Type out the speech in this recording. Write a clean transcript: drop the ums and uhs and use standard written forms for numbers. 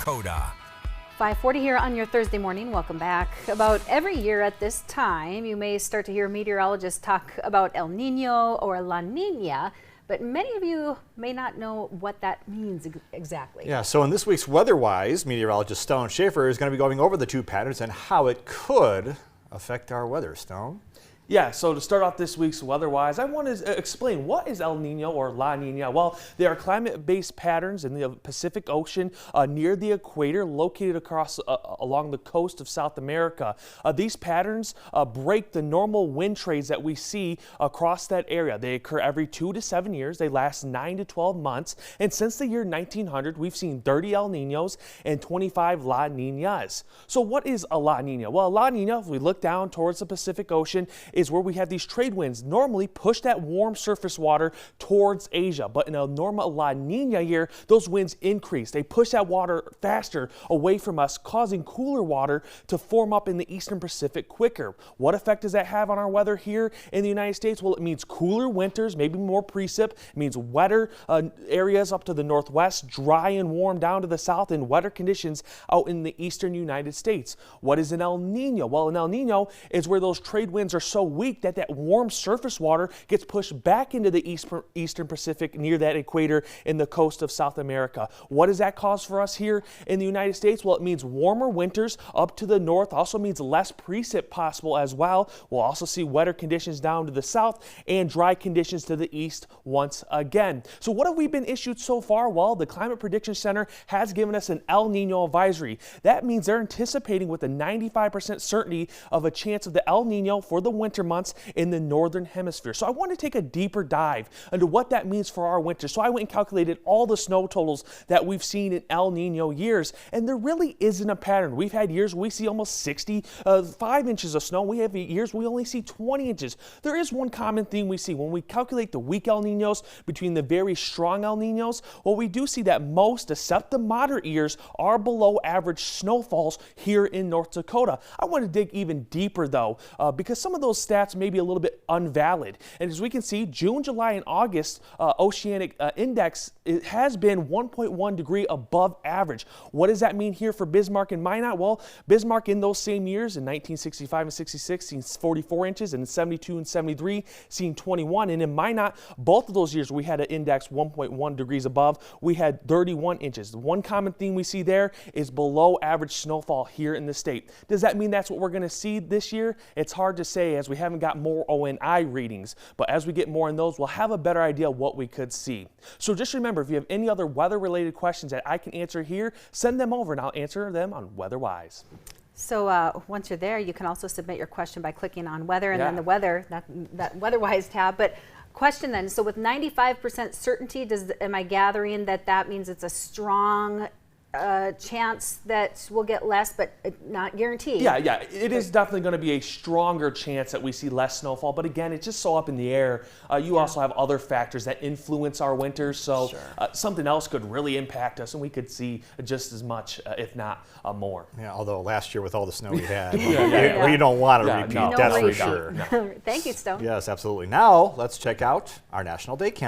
Dakota. 5:40 here on your Thursday morning. Welcome back. About every year at this time, you may start to hear meteorologists talk about El Nino or La Nina, but many of you may not know what that means exactly. Yeah, so in this week's Weather-Wise, meteorologist Stone Schaefer is going to be going over the two patterns and how it could affect our weather. Stone? Yeah, so to start off this week's Weather-Wise, I want to explain what is El Nino or La Nina. Well, they are climate-based patterns in the Pacific Ocean near the equator, located across along the coast of South America. These patterns break the normal wind trades that we see across that area. They occur every 2 to 7 years. They last 9 to 12 months. And since the year 1900, we've seen 30 El Ninos and 25 La Ninas. So what is a La Nina? Well, a La Nina, if we look down towards the Pacific Ocean, is where we have these trade winds normally push that warm surface water towards Asia. But in a normal La Nina year, those winds increase. They push that water faster away from us, causing cooler water to form up in the eastern Pacific quicker. What effect does that have on our weather here in the United States? Well, it means cooler winters, maybe more precip. It means wetter areas up to the northwest, dry and warm down to the south, and wetter conditions out in the eastern United States. What is an El Nino? Well, an El Nino is where those trade winds are so weak that warm surface water gets pushed back into the eastern Pacific near that equator in the coast of South America. What does that cause for us here in the United States? Well, it means warmer winters up to the north, also means less precip possible as well. We'll also see wetter conditions down to the south and dry conditions to the east once again. So what have we been issued so far? Well, the Climate Prediction Center has given us an El Nino advisory. That means they're anticipating with a 95% certainty of a chance of the El Nino for the winter months in the northern hemisphere. So I want to take a deeper dive into what that means for our winter. So I went and calculated all the snow totals that we've seen in El Nino years, and there really isn't a pattern. We've had years where we see almost 65 inches of snow. We have years we only see 20 inches. There is one common theme we see when we calculate the weak El Ninos between the very strong El Ninos. Well, we do see that most, except the moderate years, are below average snowfalls here in North Dakota. I want to dig even deeper though, because some of those stats may be a little bit unvalid. And as we can see, June, July, and August oceanic index, it has been 1.1 degree above average. What does that mean here for Bismarck and Minot? Well, Bismarck in those same years, in 1965 and 66, seen 44 inches, and in 72 and 73, seen 21. And in Minot, both of those years, we had an index 1.1 degrees above. We had 31 inches. The one common theme we see there is below average snowfall here in the state. Does that mean that's what we're going to see this year? It's hard to say, as we haven't got more ONI readings, but as we get more in those, we'll have a better idea what we could see. So just remember, if you have any other weather-related questions that I can answer here, send them over and I'll answer them on Weather-Wise. So once you're there, you can also submit your question by clicking on weather and then the weather, that Weather-Wise tab. But question then, so with 95% certainty, am I gathering that means it's a strong chance that we'll get less, but not guaranteed? Yeah, it is definitely going to be a stronger chance that we see less snowfall, but again, it's just so up in the air. You also have other factors that influence our winters, so something else could really impact us, and we could see just as much, if not more. Yeah, although last year with all the snow we had, well, you don't want to repeat, that's for sure. Thank you, Stone. Yes, absolutely. Now, let's check out our National Day Count.